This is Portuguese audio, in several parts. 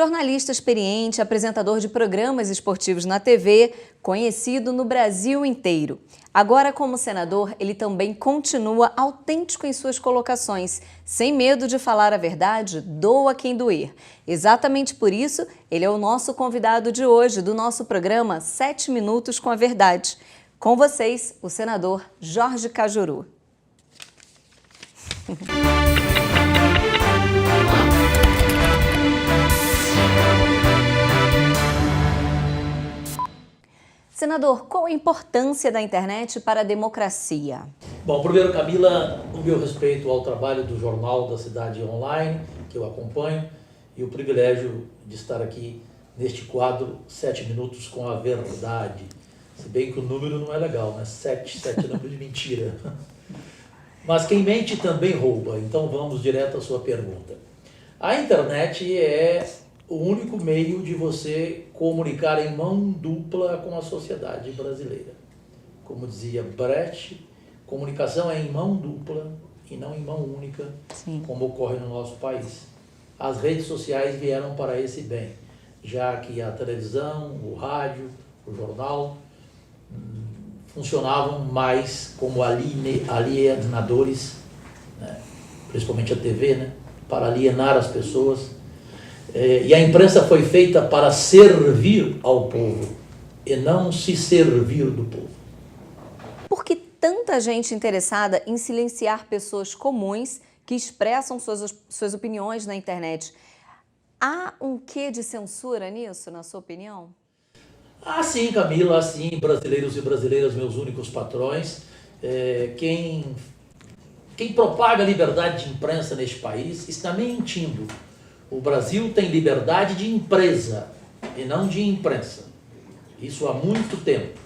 Jornalista experiente, apresentador de programas esportivos na TV, conhecido no Brasil inteiro. Agora, como senador, ele também continua autêntico em suas colocações, sem medo de falar a verdade, doa quem doer. Exatamente por isso, ele é o nosso convidado de hoje, do nosso programa 7 Minutos com a Verdade. Com vocês, o senador Jorge Cajuru. Senador, qual a importância da internet para a democracia? Bom, primeiro, Camila, o meu respeito ao trabalho do Jornal da Cidade Online, que eu acompanho, e o privilégio de estar aqui neste quadro 7 Minutos com a Verdade. Se bem que o número não é legal, né? 7 é número de mentira. Mas quem mente também rouba, então vamos direto à sua pergunta. A internet é o único meio de você comunicar em mão dupla com a sociedade brasileira. Como dizia Brecht, comunicação é em mão dupla e não em mão única, Sim. como ocorre no nosso país. As redes sociais vieram para esse bem, já que a televisão, o rádio, o jornal funcionavam mais como alienadores, né? Principalmente a TV, né? Para alienar as pessoas. E a imprensa foi feita para servir ao povo e não se servir do povo. Por que tanta gente interessada em silenciar pessoas comuns que expressam suas opiniões na internet? Há um quê de censura nisso, na sua opinião? Ah, sim, Camila, sim, brasileiros e brasileiras, meus únicos patrões. Quem propaga a liberdade de imprensa neste país está mentindo. O Brasil tem liberdade de empresa e não de imprensa. Isso há muito tempo.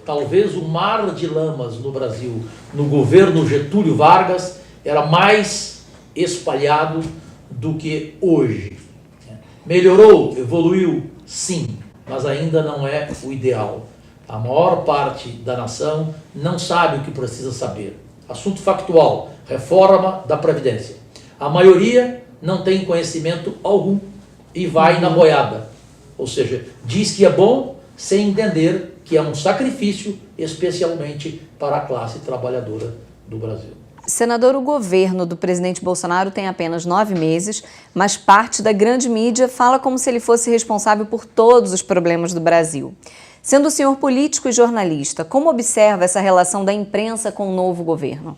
Talvez o mar de lamas no Brasil, no governo Getúlio Vargas, era mais espalhado do que hoje. Melhorou, evoluiu, sim, mas ainda não é o ideal. A maior parte da nação não sabe o que precisa saber. Assunto factual, reforma da Previdência. A maioria não tem conhecimento algum e vai na boiada. Ou seja, diz que é bom sem entender que é um sacrifício, especialmente para a classe trabalhadora do Brasil. Senador, o governo do presidente Bolsonaro tem apenas 9 meses, mas parte da grande mídia fala como se ele fosse responsável por todos os problemas do Brasil. Sendo o senhor político e jornalista, como observa essa relação da imprensa com o novo governo?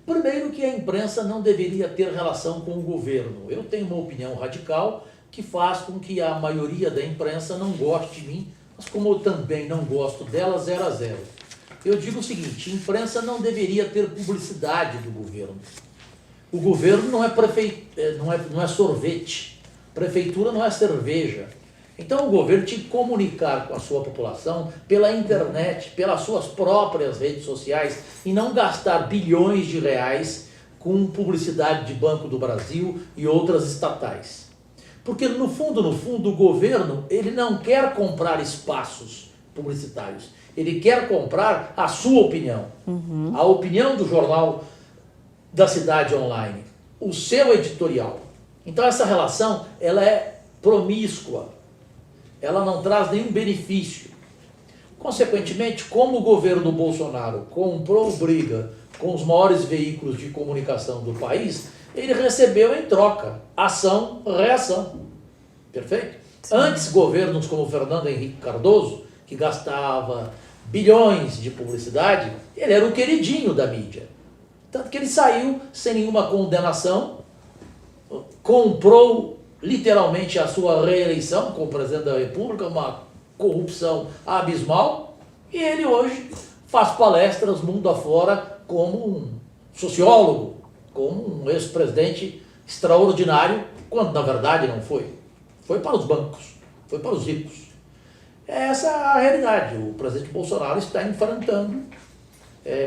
Primeiro, que a imprensa não deveria ter relação com o governo. Eu tenho uma opinião radical que faz com que a maioria da imprensa não goste de mim, mas como eu também não gosto dela, 0 a 0. Eu digo o seguinte, a imprensa não deveria ter publicidade do governo. O governo não é sorvete, prefeitura não é cerveja. Então o governo tinha que comunicar com a sua população pela internet, pelas suas próprias redes sociais e não gastar bilhões de reais com publicidade de Banco do Brasil e outras estatais. Porque no fundo, o governo ele não quer comprar espaços publicitários, ele quer comprar a sua opinião, a opinião do Jornal da Cidade Online, o seu editorial. Então essa relação ela é promíscua. Ela não traz nenhum benefício. Consequentemente, como o governo Bolsonaro comprou briga com os maiores veículos de comunicação do país, ele recebeu em troca ação, reação. Perfeito? Sim. Antes, governos como Fernando Henrique Cardoso, que gastava bilhões de publicidade, ele era o queridinho da mídia. Tanto que ele saiu sem nenhuma condenação, comprou literalmente a sua reeleição como presidente da República, uma corrupção abismal, e ele hoje faz palestras mundo afora como um sociólogo, como um ex-presidente extraordinário, quando na verdade não foi. Foi para os bancos, foi para os ricos. Essa é a realidade. O presidente Bolsonaro está enfrentando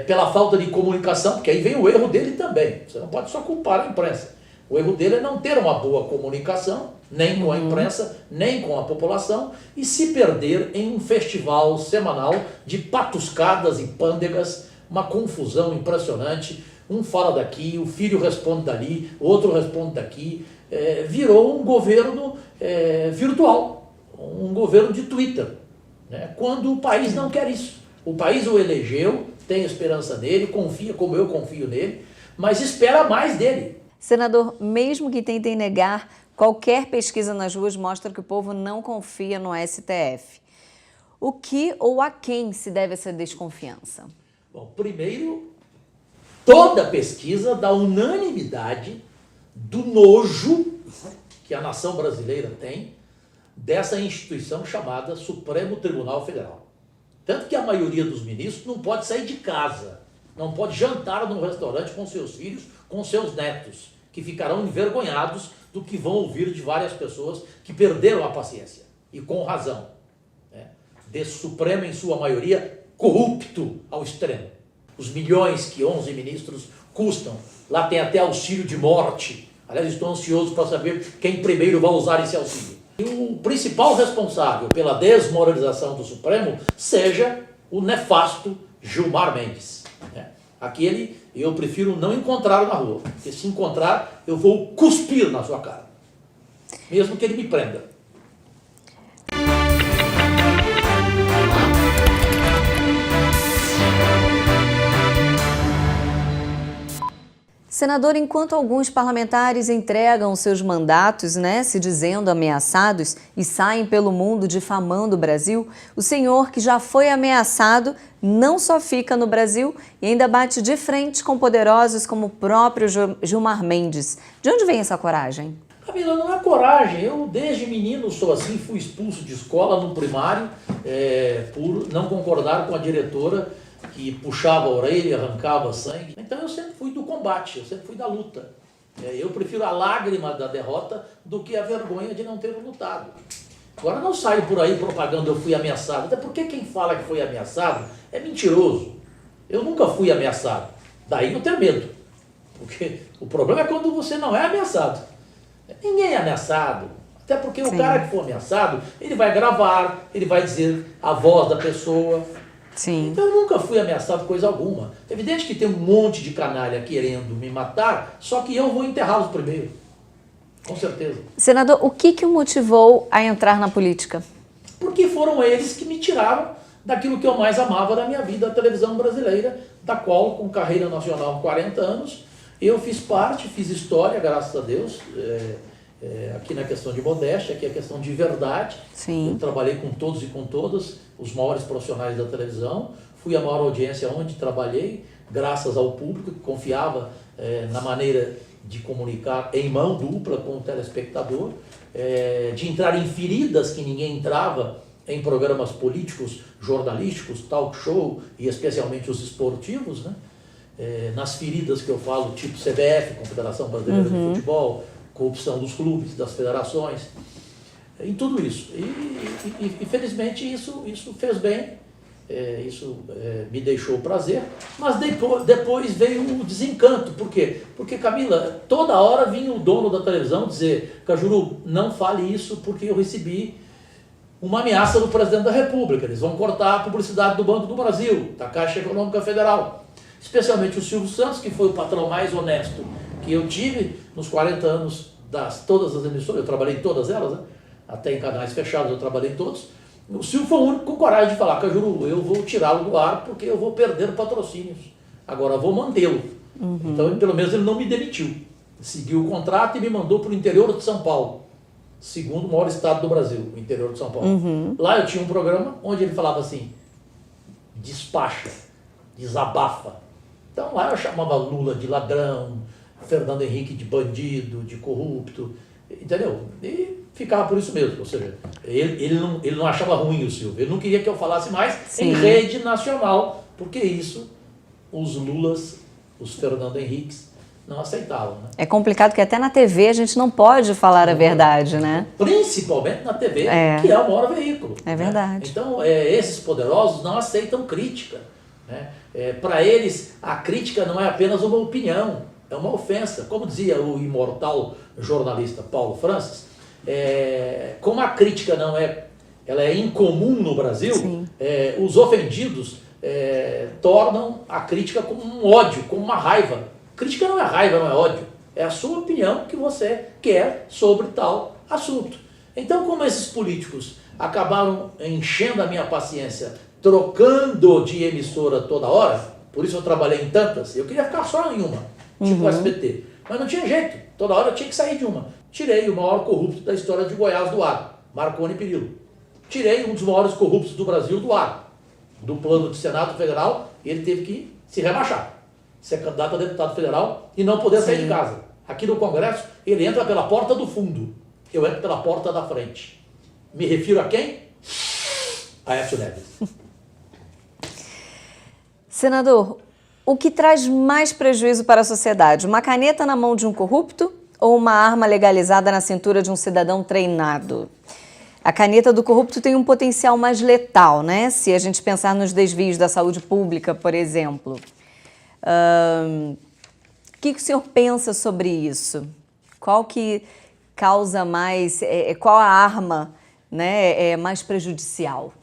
pela falta de comunicação, porque aí vem o erro dele também. Você não pode só culpar a imprensa. O erro dele é não ter uma boa comunicação, nem com a imprensa, nem com a população, e se perder em um festival semanal de patuscadas e pândegas, uma confusão impressionante. Um fala daqui, o filho responde dali, o outro responde daqui. Virou um governo virtual, um governo de Twitter, né? Quando o país não quer isso. O país o elegeu, tem esperança nele, confia como eu confio nele, mas espera mais dele. Senador, mesmo que tentem negar, qualquer pesquisa nas ruas mostra que o povo não confia no STF. O que ou a quem se deve essa desconfiança? Bom, primeiro, toda pesquisa dá unanimidade do nojo que a nação brasileira tem dessa instituição chamada Supremo Tribunal Federal. Tanto que a maioria dos ministros não pode sair de casa, não pode jantar num restaurante com seus filhos, com seus netos, que ficarão envergonhados do que vão ouvir de várias pessoas que perderam a paciência, e com razão, né? Desse Supremo, em sua maioria, corrupto ao extremo. Os milhões que 11 ministros custam, lá tem até auxílio de morte. Aliás, estou ansioso para saber quem primeiro vai usar esse auxílio. E o principal responsável pela desmoralização do Supremo seja o nefasto Gilmar Mendes, né? Aquele eu prefiro não encontrar na rua, porque se encontrar eu vou cuspir na sua cara, mesmo que ele me prenda. Senador, enquanto alguns parlamentares entregam seus mandatos, se dizendo ameaçados e saem pelo mundo difamando o Brasil, o senhor, que já foi ameaçado, não só fica no Brasil e ainda bate de frente com poderosos como o próprio Gilmar Mendes. De onde vem essa coragem? Camila, não é coragem. Eu, desde menino, sou assim, fui expulso de escola no primário por não concordar com a diretora que puxava a orelha, arrancava sangue. Então eu sempre fui do combate, eu sempre fui da luta. Eu prefiro a lágrima da derrota do que a vergonha de não ter lutado. Agora não saio por aí propagando eu fui ameaçado, até porque quem fala que foi ameaçado é mentiroso. Eu nunca fui ameaçado, daí eu tenho medo. Porque o problema é quando você não é ameaçado. Ninguém é ameaçado, até porque o cara que for ameaçado, ele vai gravar, ele vai dizer a voz da pessoa. Sim. Então eu nunca fui ameaçado coisa alguma. É evidente que tem um monte de canalha querendo me matar, só que eu vou enterrá-los primeiro. Com certeza. Senador, o que o motivou a entrar na política? Porque foram eles que me tiraram daquilo que eu mais amava da minha vida, a televisão brasileira, da qual, com carreira nacional há 40 anos, eu fiz parte, fiz história, graças a Deus, aqui na questão de modéstia, aqui é questão de verdade. Sim. Eu trabalhei com todos e com todas, os maiores profissionais da televisão, fui a maior audiência onde trabalhei, graças ao público que confiava na maneira de comunicar em mão dupla com o telespectador, de entrar em feridas que ninguém entrava em programas políticos, jornalísticos, talk show e especialmente os esportivos, né? Nas feridas que eu falo, tipo CBF, Confederação Brasileira de Futebol, corrupção dos clubes, das federações, em tudo isso. E felizmente isso fez bem, me deixou prazer, mas depois veio o desencanto. Por quê? Porque, Camila, toda hora vinha o dono da televisão dizer: Cajuru, não fale isso porque eu recebi uma ameaça do presidente da República, eles vão cortar a publicidade do Banco do Brasil, da Caixa Econômica Federal. Especialmente o Silvio Santos, que foi o patrão mais honesto que eu tive nos 40 anos todas as emissoras, eu trabalhei em todas elas, né? Até em canais fechados eu trabalhei em todos. O Silvio foi o único com coragem de falar: Cajuru, eu vou tirá-lo do ar porque eu vou perder patrocínios, agora eu vou mantê-lo. Então, pelo menos ele não me demitiu, seguiu o contrato e me mandou para o interior de São Paulo, segundo o maior estado do Brasil, o interior de São Paulo. Lá eu tinha um programa onde ele falava assim: despacha, desabafa. Então lá eu chamava Lula de ladrão, Fernando Henrique de bandido, de corrupto, entendeu? E ficava por isso mesmo, ou seja, ele não achava ruim o Silvio, ele não queria que eu falasse mais em rede nacional, porque isso os Lulas, os Fernando Henriques não aceitavam, né? É complicado que até na TV a gente não pode falar a verdade, né? Principalmente na TV, que é o maior veículo. É verdade. Né? Então, esses poderosos não aceitam crítica, né? Para eles, a crítica não é apenas uma opinião, é uma ofensa. Como dizia o imortal jornalista Paulo Francis, como a crítica ela é incomum no Brasil, os ofendidos tornam a crítica como um ódio, como uma raiva. Crítica não é raiva, não é ódio, é a sua opinião que você quer sobre tal assunto. Então, como esses políticos acabaram enchendo a minha paciência, trocando de emissora toda hora, por isso eu trabalhei em tantas, eu queria ficar só em uma, tipo o SBT, mas não tinha jeito, toda hora eu tinha que sair de uma. Tirei o maior corrupto da história de Goiás do ar, Marconi Perillo. Tirei um dos maiores corruptos do Brasil do ar, do plano de Senado Federal, e ele teve que se rebaixar, ser candidato a deputado federal e não poder sair de casa. Aqui no Congresso, ele entra pela porta do fundo, eu entro pela porta da frente. Me refiro a quem? A Aécio Neves. Senador, o que traz mais prejuízo para a sociedade? Uma caneta na mão de um corrupto ou uma arma legalizada na cintura de um cidadão treinado? A caneta do corrupto tem um potencial mais letal, né? Se a gente pensar nos desvios da saúde pública, por exemplo. O que o senhor pensa sobre isso? Qual que causa mais, qual a arma, né, mais prejudicial?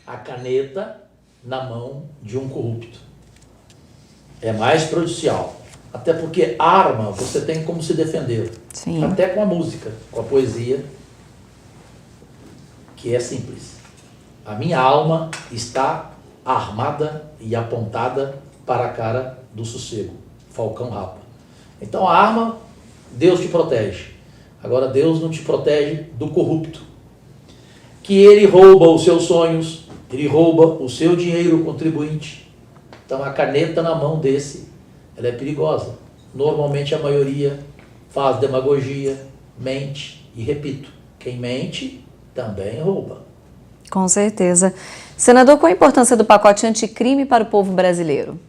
A caneta na mão de um corrupto é mais prejudicial. Até porque arma você tem como se defender. Sim. Até com a música, com a poesia, que é simples. A minha alma está armada e apontada para a cara do sossego. Falcão Rapa. Então a arma, Deus te protege. Agora Deus não te protege do corrupto. Que ele rouba os seus sonhos, ele rouba o seu dinheiro contribuinte. Então a caneta na mão desse, ela é perigosa. Normalmente a maioria faz demagogia, mente e, repito, quem mente também rouba. Com certeza. Senador, qual a importância do pacote anticrime para o povo brasileiro?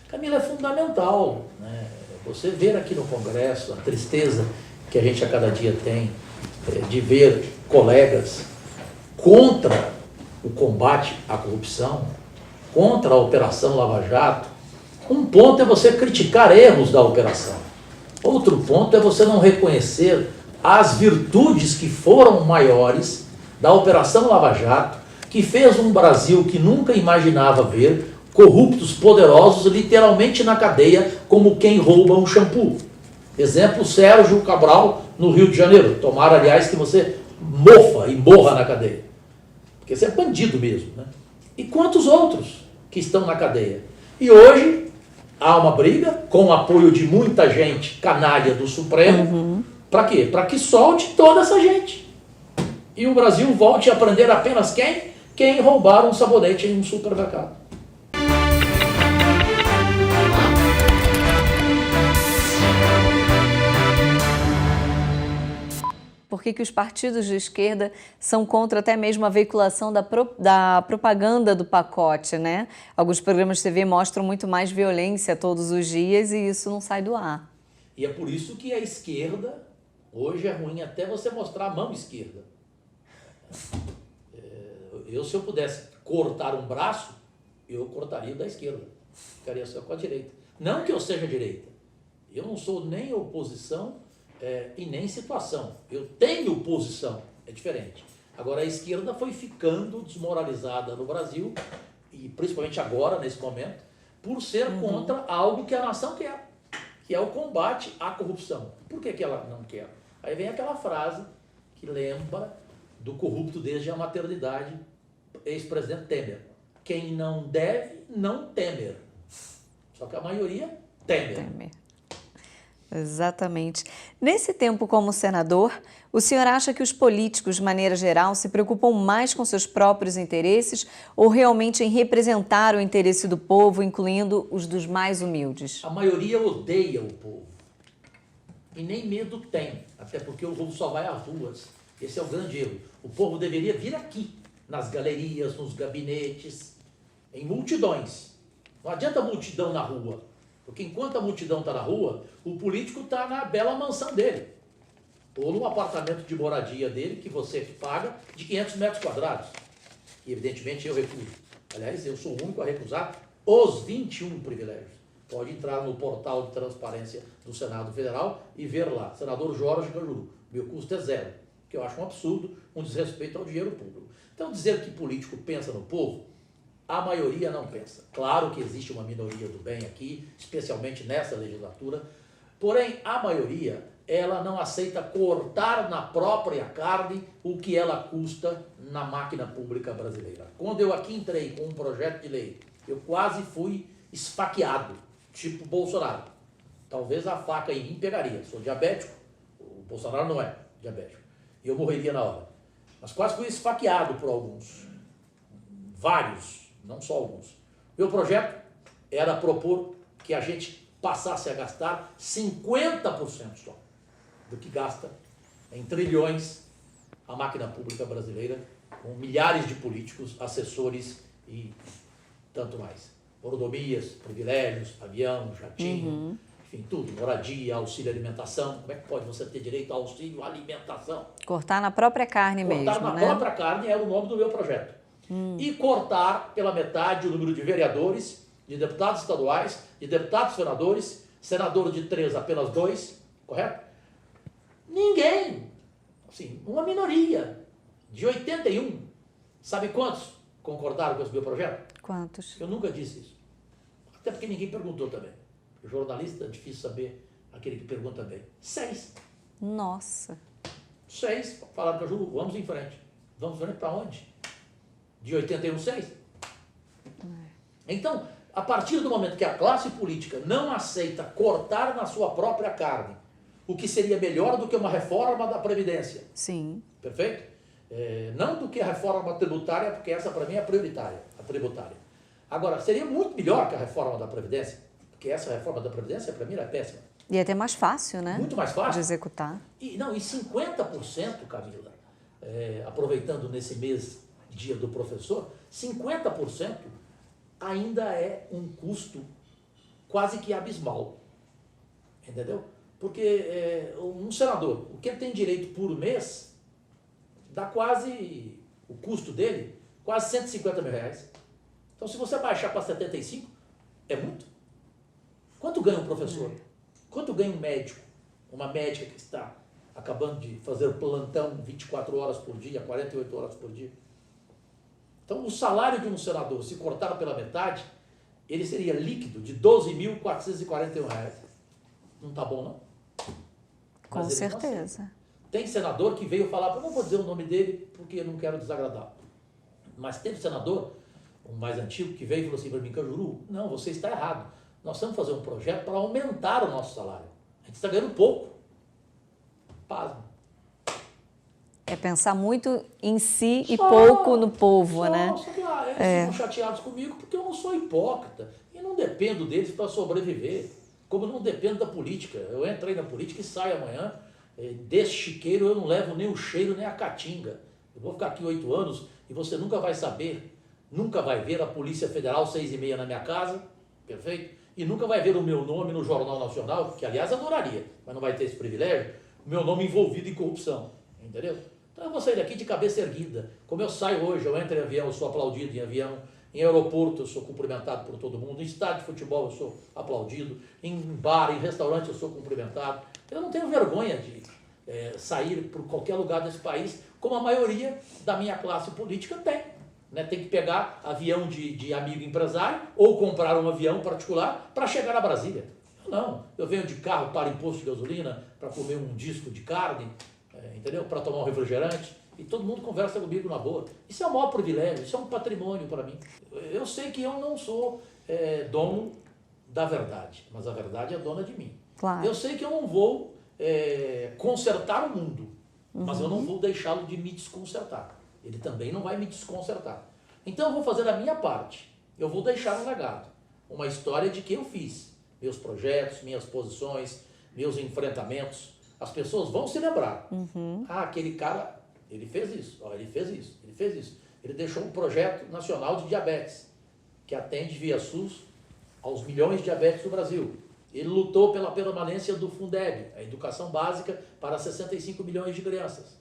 Camila, é fundamental, né? Você ver aqui no Congresso a tristeza que a gente a cada dia tem de ver colegas contra o combate à corrupção, contra a Operação Lava Jato. Um ponto é você criticar erros da operação. Outro ponto é você não reconhecer as virtudes que foram maiores da Operação Lava Jato, que fez um Brasil que nunca imaginava ver corruptos poderosos literalmente na cadeia, como quem rouba um shampoo. Exemplo, Sérgio Cabral, no Rio de Janeiro. Tomara, aliás, que você mofa e morra na cadeia. Porque você é bandido mesmo, né? E quantos outros que estão na cadeia? E hoje há uma briga, com o apoio de muita gente canalha do Supremo, para quê? Para que solte toda essa gente. E o Brasil volte a prender apenas quem? Quem roubar um sabonete em um supermercado. Por que os partidos de esquerda são contra até mesmo a veiculação da propaganda do pacote, né? Alguns programas de TV mostram muito mais violência todos os dias e isso não sai do ar. E é por isso que a esquerda, hoje é ruim até você mostrar a mão esquerda. Se eu pudesse cortar um braço, eu cortaria o da esquerda. Ficaria só com a direita. Não que eu seja direita. Eu não sou nem oposição e nem situação. Eu tenho posição, é diferente. Agora a esquerda foi ficando desmoralizada no Brasil, e principalmente agora, nesse momento, por ser contra algo que a nação quer, que é o combate à corrupção. Por que ela não quer? Aí vem aquela frase que lembra do corrupto desde a maternidade, ex-presidente Temer. Quem não deve, não temer. Só que a maioria temer. Exatamente. Nesse tempo como senador, o senhor acha que os políticos, de maneira geral, se preocupam mais com seus próprios interesses ou realmente em representar o interesse do povo, incluindo os dos mais humildes? A maioria odeia o povo. E nem medo tem, até porque o povo só vai às ruas. Esse é o grande erro. O povo deveria vir aqui, nas galerias, nos gabinetes, em multidões. Não adianta multidão na rua. Porque enquanto a multidão está na rua, o político está na bela mansão dele. Ou no apartamento de moradia dele, que você paga, de 500 metros quadrados. E evidentemente eu recuso. Aliás, eu sou o único a recusar os 21 privilégios. Pode entrar no portal de transparência do Senado Federal e ver lá. Senador Jorge Cajuru. Meu custo é zero. Que eu acho um absurdo, um desrespeito ao dinheiro público. Então dizer que político pensa no povo, a maioria não pensa. Claro que existe uma minoria do bem aqui, especialmente nessa legislatura, Porém, a maioria, ela não aceita cortar na própria carne o que ela custa na máquina pública brasileira. Quando eu aqui entrei com um projeto de lei, eu quase fui esfaqueado, tipo Bolsonaro. Talvez a faca em mim pegaria. Sou diabético, o Bolsonaro não é diabético. E eu morreria na hora. Mas quase fui esfaqueado por alguns. Vários, não só alguns. Meu projeto era propor que a gente passasse a gastar 50% só do que gasta em trilhões a máquina pública brasileira, com milhares de políticos, assessores e tanto mais. Mordomias, privilégios, avião, jatinho, enfim, tudo. Moradia, auxílio alimentação. Como é que pode você ter direito a auxílio alimentação? Cortar na própria carne mesmo, Cortar na própria carne era o nome do meu projeto. E cortar pela metade o número de vereadores, de deputados estaduais, de deputados senadores, senador de 3, apenas 2, correto? Ninguém, assim, uma minoria, de 81, sabe quantos concordaram com esse meu projeto? Quantos? Eu nunca disse isso, até porque ninguém perguntou também. O jornalista é difícil saber, aquele que pergunta bem. 6. Nossa. 6, falaram para a Ju, vamos em frente. Vamos em frente para onde? De 81, 6? Então, a partir do momento que a classe política não aceita cortar na sua própria carne, o que seria melhor do que uma reforma da Previdência. Sim. Perfeito? Não do que a reforma tributária, porque essa para mim é prioritária, a tributária. Agora, seria muito melhor que a reforma da Previdência, porque essa reforma da Previdência para mim é péssima. E é até mais fácil, né? Muito mais fácil. De executar. E 50%, Camila, aproveitando nesse mês, dia do professor, 50% ainda é um custo quase que abismal. Entendeu? Porque um senador, o que ele tem direito por mês, dá quase, o custo dele, quase 150 mil reais. Então, se você baixar para 75, é muito. Quanto ganha um professor? Quanto ganha um médico? Uma médica que está acabando de fazer plantão 24 horas por dia, 48 horas por dia. Então, o salário de um senador, se cortar pela metade, ele seria líquido de R$ 12.441. Não está bom, não? Com certeza. Tem senador que veio falar, eu não vou dizer o nome dele porque eu não quero desagradar. Mas teve senador, um mais antigo, que veio e falou assim para mim, Cajuru, não, você está errado. Nós vamos fazer um projeto para aumentar o nosso salário. A gente está ganhando pouco. Pasmo. É pensar muito em si e pouco no povo, né? Claro, eles ficam chateados comigo porque eu não sou hipócrita. E não dependo deles para sobreviver. Como eu não dependo da política. Eu entrei na política e saio amanhã. Desse chiqueiro eu não levo nem o cheiro nem a caatinga. Eu vou ficar aqui 8 anos e você nunca vai saber, nunca vai ver a Polícia Federal 6h30 na minha casa, perfeito? E nunca vai ver o meu nome no Jornal Nacional, que aliás adoraria, mas não vai ter esse privilégio, o meu nome envolvido em corrupção, entendeu? Então eu vou sair daqui de cabeça erguida. Como eu saio hoje, eu entro em avião, eu sou aplaudido em avião, em aeroporto eu sou cumprimentado por todo mundo, em estádio de futebol eu sou aplaudido, em bar, em restaurante eu sou cumprimentado. Eu não tenho vergonha de sair por qualquer lugar desse país, como a maioria da minha classe política tem. Né? Tem que pegar avião de amigo empresário ou comprar um avião particular para chegar a Brasília. Não, eu venho de carro para imposto de gasolina, para comer um disco de carne, entendeu? Para tomar um refrigerante, e todo mundo conversa comigo na boa. Isso é o maior privilégio, isso é um patrimônio para mim. Eu sei que eu não sou dono da verdade, mas a verdade é dona de mim. Claro. Eu sei que eu não vou consertar o mundo, mas eu não vou deixá-lo de me desconcertar. Ele também não vai me desconcertar. Então eu vou fazer a minha parte. Eu vou deixar um legado, uma história de que eu fiz. Meus projetos, minhas posições, meus enfrentamentos. As pessoas vão se lembrar. Ah, aquele cara, ele fez isso, ele fez isso, ele fez isso. Ele deixou um projeto nacional de diabetes, que atende via SUS aos milhões de diabetes do Brasil. Ele lutou pela permanência do Fundeb, a educação básica para 65 milhões de crianças.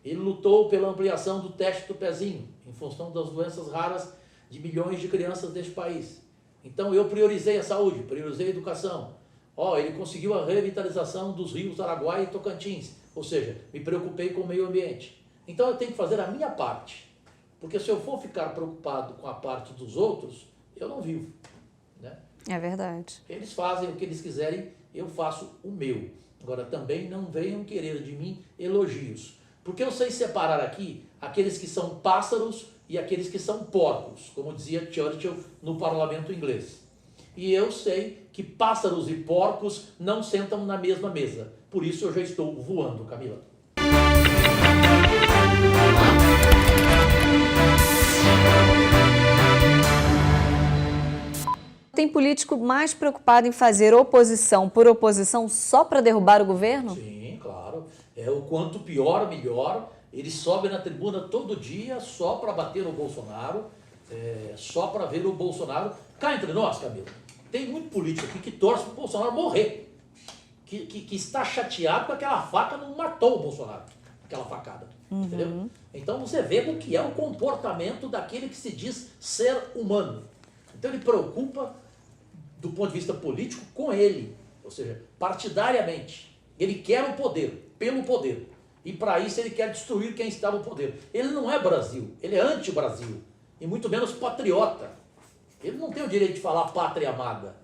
Ele lutou pela ampliação do teste do pezinho, em função das doenças raras de milhões de crianças deste país. Então eu priorizei a saúde, priorizei a educação. Ele conseguiu a revitalização dos rios Araguaia e Tocantins, ou seja, me preocupei com o meio ambiente. Então eu tenho que fazer a minha parte, porque se eu for ficar preocupado com a parte dos outros, eu não vivo. Né? É verdade. Eles fazem o que eles quiserem eu faço o meu. Agora, também não venham querer de mim elogios, porque eu sei separar aqui aqueles que são pássaros e aqueles que são porcos, como dizia Churchill no parlamento inglês. E eu sei que pássaros e porcos não sentam na mesma mesa. Por isso eu já estou voando, Camila. Tem político mais preocupado em fazer oposição por oposição só para derrubar o governo? Sim, claro. É o quanto pior, melhor. Ele sobe na tribuna todo dia só para bater no Bolsonaro, só para ver o Bolsonaro. Cá entre nós, Camila, tem muito político aqui que torce para o Bolsonaro morrer, que está chateado com aquela faca, não matou o Bolsonaro, aquela facada. Entendeu? Então você vê o que é o comportamento daquele que se diz ser humano. Então ele preocupa do ponto de vista político com ele, ou seja, partidariamente. Ele quer o poder, pelo poder. E para isso ele quer destruir quem está no poder. Ele não é Brasil, ele é anti-Brasil. E muito menos patriota. Ele não tem o direito de falar pátria amada,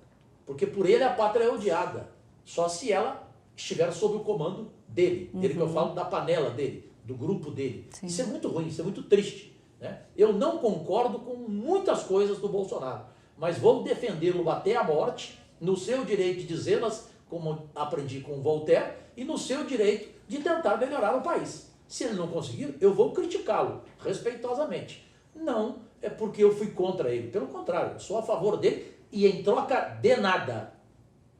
porque por ele a pátria é odiada. Só se ela estiver sob o comando dele. Dele que eu falo, da panela dele, do grupo dele. Sim. Isso é muito ruim, isso é muito triste. Né? Eu não concordo com muitas coisas do Bolsonaro, mas vou defendê-lo até a morte, no seu direito de dizê-las, como aprendi com Voltaire, e no seu direito de tentar melhorar o país. Se ele não conseguir, eu vou criticá-lo, respeitosamente. Não é porque eu fui contra ele, pelo contrário, eu sou a favor dele e em troca de nada.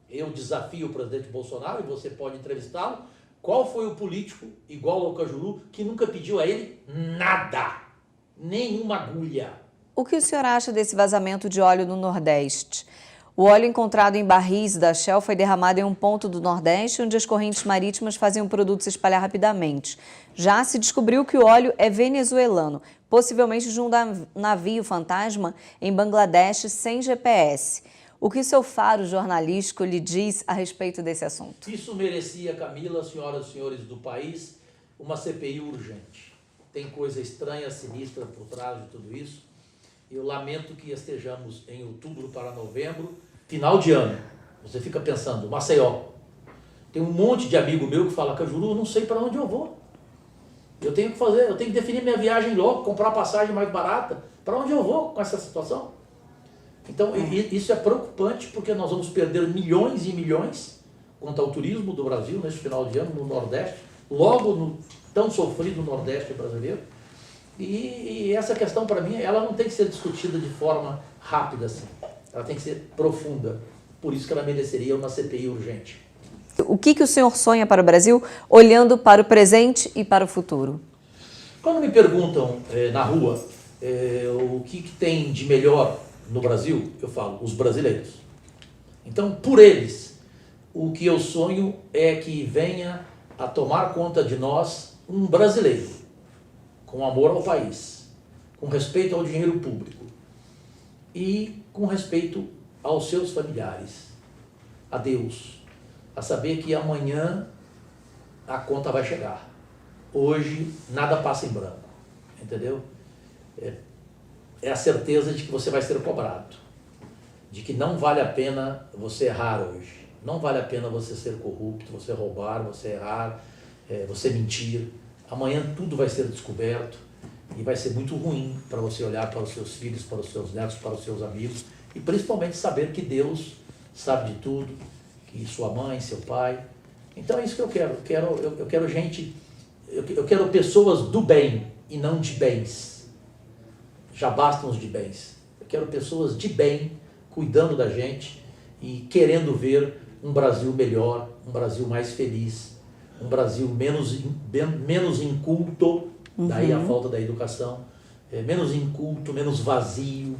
Eu desafio o presidente Bolsonaro, e você pode entrevistá-lo, qual foi o político, igual ao Cajuru, que nunca pediu a ele nada, nenhuma agulha. O que o senhor acha desse vazamento de óleo no Nordeste? O óleo encontrado em barris da Shell foi derramado em um ponto do Nordeste, onde as correntes marítimas faziam o produto se espalhar rapidamente. Já se descobriu que o óleo é venezuelano, possivelmente de um navio fantasma em Bangladesh sem GPS. O que seu faro jornalístico lhe diz a respeito desse assunto? Isso merecia, Camila, senhoras e senhores do país, uma CPI urgente. Tem coisa estranha, sinistra por trás de tudo isso. Eu lamento que estejamos em outubro para novembro, final de ano. Você fica pensando, Maceió. Tem um monte de amigo meu que fala, Cajuru, não sei para onde eu vou. Eu tenho que definir minha viagem logo, comprar passagem mais barata. Para onde eu vou com essa situação? Então, isso é preocupante, porque nós vamos perder milhões e milhões quanto ao turismo do Brasil nesse final de ano, no Nordeste, logo no tão sofrido Nordeste brasileiro. E essa questão, para mim, ela não tem que ser discutida de forma rápida assim. Ela tem que ser profunda. Por isso que ela mereceria uma CPI urgente. O que o senhor sonha para o Brasil, olhando para o presente e para o futuro? Quando me perguntam na rua o que tem de melhor no Brasil, eu falo, os brasileiros. Então, por eles, o que eu sonho é que venha a tomar conta de nós um brasileiro, com amor ao país, com respeito ao dinheiro público e com respeito aos seus familiares, a Deus, a saber que amanhã a conta vai chegar. Hoje nada passa em branco, entendeu? É a certeza de que você vai ser cobrado, de que não vale a pena você errar hoje, não vale a pena você ser corrupto, você roubar, você errar, você mentir. Amanhã tudo vai ser descoberto e vai ser muito ruim para você olhar para os seus filhos, para os seus netos, para os seus amigos e principalmente saber que Deus sabe de tudo, que sua mãe, seu pai. Então é isso que eu quero. Eu quero gente, eu quero pessoas do bem e não de bens. Já bastam os de bens. Eu quero pessoas de bem, cuidando da gente e querendo ver um Brasil melhor, um Brasil mais feliz, um Brasil menos inculto, daí a falta da educação, menos inculto, menos vazio,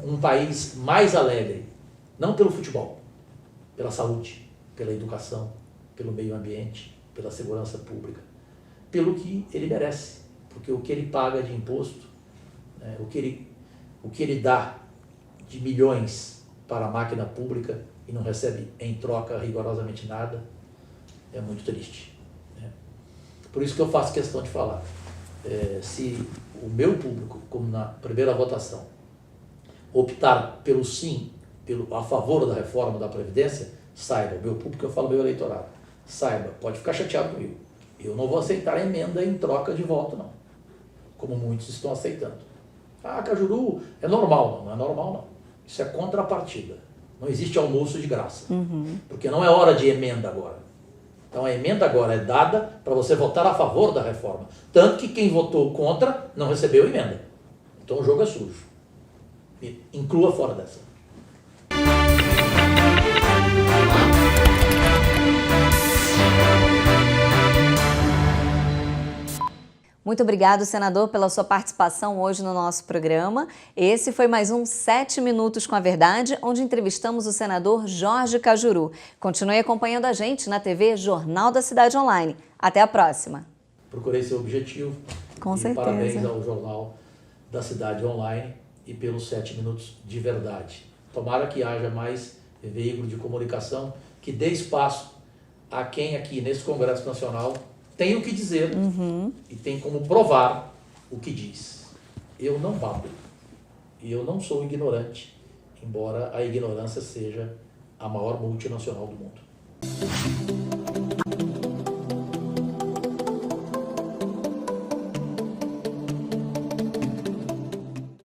um país mais alegre, não pelo futebol, pela saúde, pela educação, pelo meio ambiente, pela segurança pública, pelo que ele merece. Porque o que ele paga de imposto, o que ele dá de milhões para a máquina pública e não recebe em troca rigorosamente nada, é muito triste. Por isso que eu faço questão de falar. Se o meu público, como na primeira votação, optar pelo sim, a favor da reforma da Previdência, saiba, meu público, eu falo meu eleitorado, saiba, pode ficar chateado comigo. Eu não vou aceitar a emenda em troca de voto, não. Como muitos estão aceitando. Ah, Cajuru, é normal. Não é normal, não. Isso é contrapartida. Não existe almoço de graça. Porque não é hora de emenda agora. Então a emenda agora é dada para você votar a favor da reforma. Tanto que quem votou contra não recebeu emenda. Então o jogo é sujo. Inclua fora dessa. Muito obrigado, senador, pela sua participação hoje no nosso programa. Esse foi mais um 7 Minutos com a Verdade, onde entrevistamos o senador Jorge Cajuru. Continue acompanhando a gente na TV Jornal da Cidade Online. Até a próxima. Procurei ser objetivo. Com certeza. Parabéns ao Jornal da Cidade Online e pelos 7 Minutos de verdade. Tomara que haja mais veículo de comunicação que dê espaço a quem aqui nesse Congresso Nacional tem o que dizer e tem como provar o que diz. Eu não babo e eu não sou ignorante, embora a ignorância seja a maior multinacional do mundo.